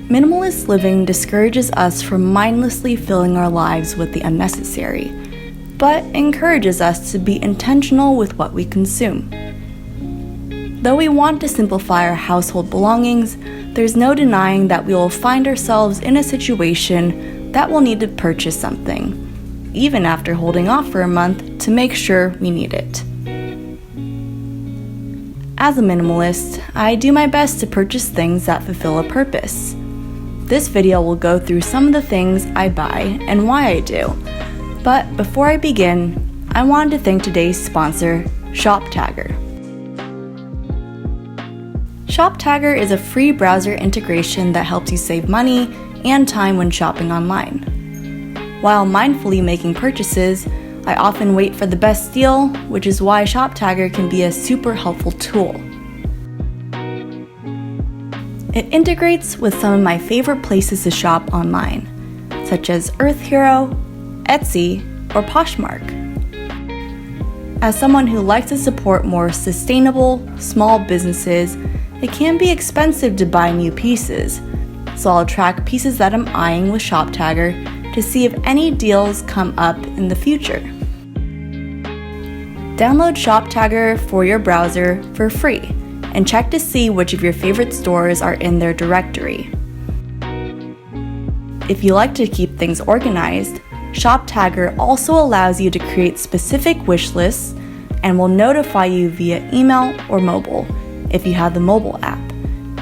Minimalist living discourages us from mindlessly filling our lives with the unnecessary, but encourages us to be intentional with what we consume. Though we want to simplify our household belongings, there's no denying that we will find ourselves in a situation that we'll need to purchase something, even after holding off for a month to make sure we need it. As a minimalist, I do my best to purchase things that fulfill a purpose. This video will go through some of the things I buy and why I do. But before I begin, I wanted to thank today's sponsor, ShopTagger. ShopTagger is a free browser integration that helps you save money and time when shopping online. While mindfully making purchases, I often wait for the best deal, which is why ShopTagger can be a super helpful tool. It integrates with some of my favorite places to shop online, such as Earth Hero, Etsy, or Poshmark. As someone who likes to support more sustainable, small businesses, it can be expensive to buy new pieces, so I'll track pieces that I'm eyeing with ShopTagger to see if any deals come up in the future. Download ShopTagger for your browser for free and check to see which of your favorite stores are in their directory. If you like to keep things organized, ShopTagger also allows you to create specific wish lists and will notify you via email or mobile if you have the mobile app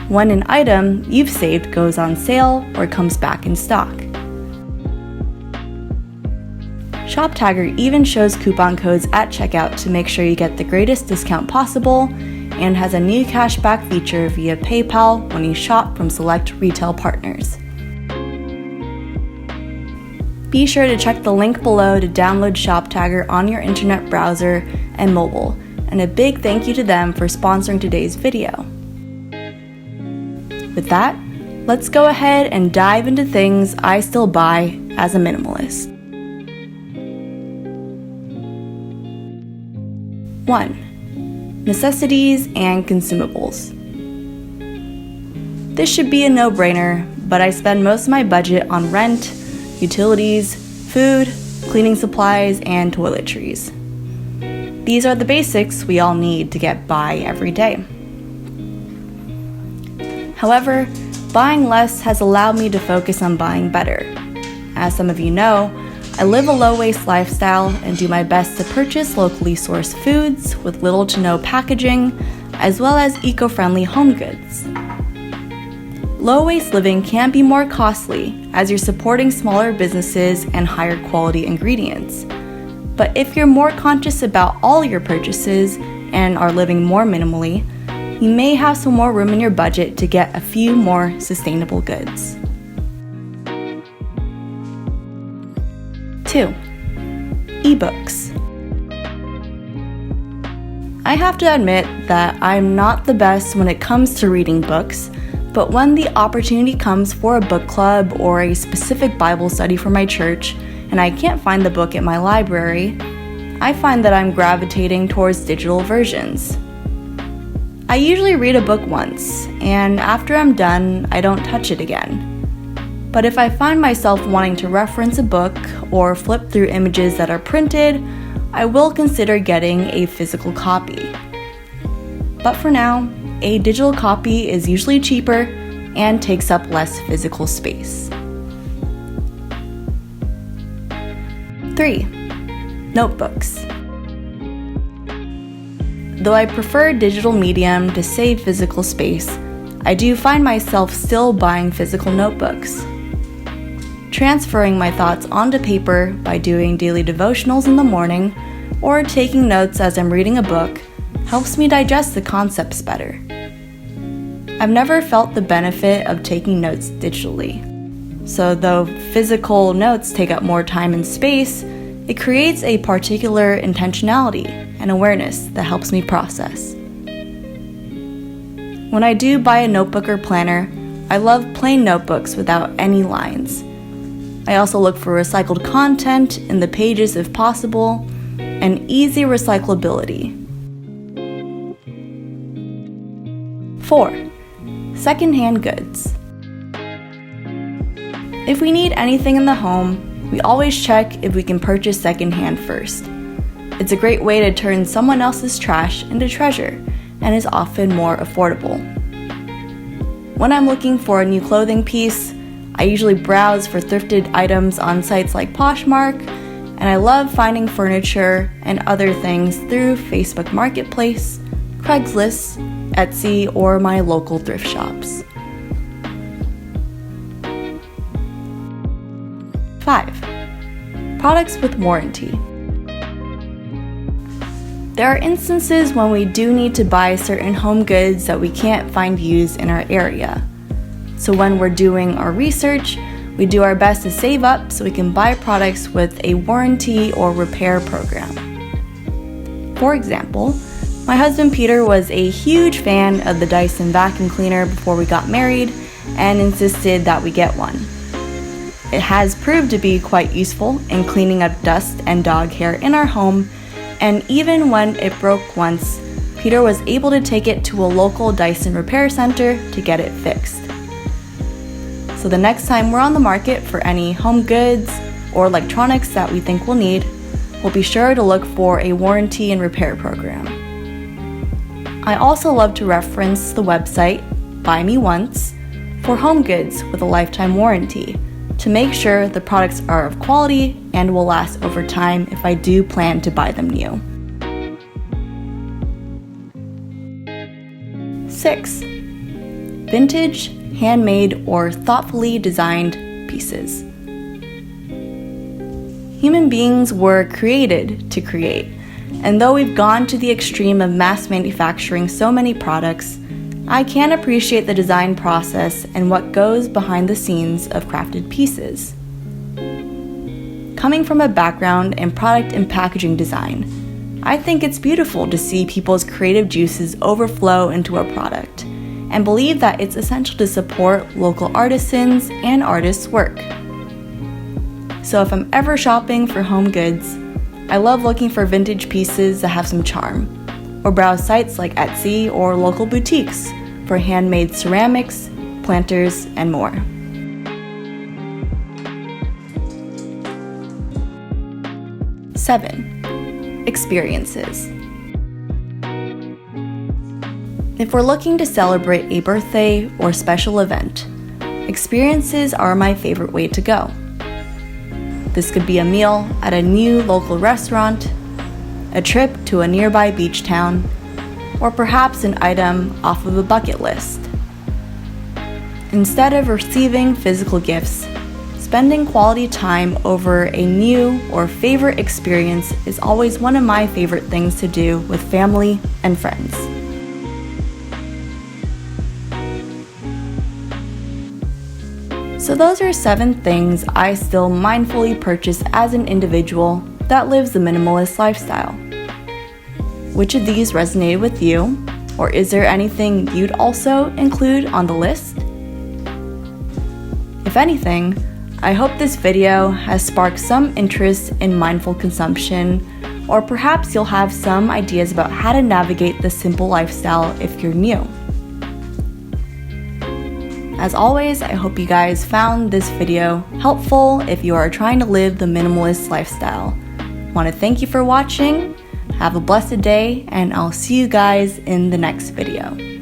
when an item you've saved goes on sale or comes back in stock. ShopTagger even shows coupon codes at checkout to make sure you get the greatest discount possible and has a new cashback feature via PayPal when you shop from select retail partners. Be sure to check the link below to download ShopTagger on your internet browser and mobile, and a big thank you to them for sponsoring today's video. With that, let's go ahead and dive into things I still buy as a minimalist. 1. Necessities and consumables. This should be a no-brainer, but I spend most of my budget on rent, utilities, food, cleaning supplies, and toiletries. These are the basics we all need to get by every day. However, buying less has allowed me to focus on buying better. As some of you know, I live a low-waste lifestyle and do my best to purchase locally sourced foods with little to no packaging, as well as eco-friendly home goods. Low-waste living can be more costly as you're supporting smaller businesses and higher quality ingredients. But if you're more conscious about all your purchases and are living more minimally, you may have some more room in your budget to get a few more sustainable goods. 2. Ebooks. I have to admit that I'm not the best when it comes to reading books, but when the opportunity comes for a book club or a specific Bible study for my church, and I can't find the book at my library, I find that I'm gravitating towards digital versions. I usually read a book once, and after I'm done, I don't touch it again. But if I find myself wanting to reference a book or flip through images that are printed, I will consider getting a physical copy. But for now, a digital copy is usually cheaper and takes up less physical space. 3. Notebooks. Though I prefer digital medium to save physical space, I do find myself still buying physical notebooks. Transferring my thoughts onto paper by doing daily devotionals in the morning or taking notes as I'm reading a book helps me digest the concepts better. I've never felt the benefit of taking notes digitally. So though physical notes take up more time and space, it creates a particular intentionality and awareness that helps me process. When I do buy a notebook or planner, I love plain notebooks without any lines. I also look for recycled content in the pages if possible, and easy recyclability. 4. Secondhand goods. If we need anything in the home, we always check if we can purchase secondhand first. It's a great way to turn someone else's trash into treasure and is often more affordable. When I'm looking for a new clothing piece, I usually browse for thrifted items on sites like Poshmark, and I love finding furniture and other things through Facebook Marketplace, Craigslist, Etsy, or my local thrift shops. 5. Products with warranty. There are instances when we do need to buy certain home goods that we can't find used in our area. So when we're doing our research, we do our best to save up so we can buy products with a warranty or repair program. For example, my husband Peter was a huge fan of the Dyson vacuum cleaner before we got married and insisted that we get one. It has proved to be quite useful in cleaning up dust and dog hair in our home, and even when it broke once, Peter was able to take it to a local Dyson repair center to get it fixed. So the next time we're on the market for any home goods or electronics that we think we'll need, we'll be sure to look for a warranty and repair program. I also love to reference the website Buy Me Once for home goods with a lifetime warranty to make sure the products are of quality and will last over time if I do plan to buy them new. 6. Vintage, handmade, or thoughtfully designed pieces. Human beings were created to create, and though we've gone to the extreme of mass manufacturing so many products, I can appreciate the design process and what goes behind the scenes of crafted pieces. Coming from a background in product and packaging design, I think it's beautiful to see people's creative juices overflow into a product, and believe that it's essential to support local artisans and artists' work. So if I'm ever shopping for home goods, I love looking for vintage pieces that have some charm, or browse sites like Etsy or local boutiques for handmade ceramics, planters, and more. 7. Experiences. If we're looking to celebrate a birthday or special event, experiences are my favorite way to go. This could be a meal at a new local restaurant, a trip to a nearby beach town, or perhaps an item off of a bucket list. Instead of receiving physical gifts, spending quality time over a new or favorite experience is always one of my favorite things to do with family and friends. So those are 7 things I still mindfully purchase as an individual that lives the minimalist lifestyle. Which of these resonated with you, or is there anything you'd also include on the list? If anything, I hope this video has sparked some interest in mindful consumption, or perhaps you'll have some ideas about how to navigate the simple lifestyle if you're new. As always, I hope you guys found this video helpful if you are trying to live the minimalist lifestyle. I want to thank you for watching, have a blessed day, and I'll see you guys in the next video.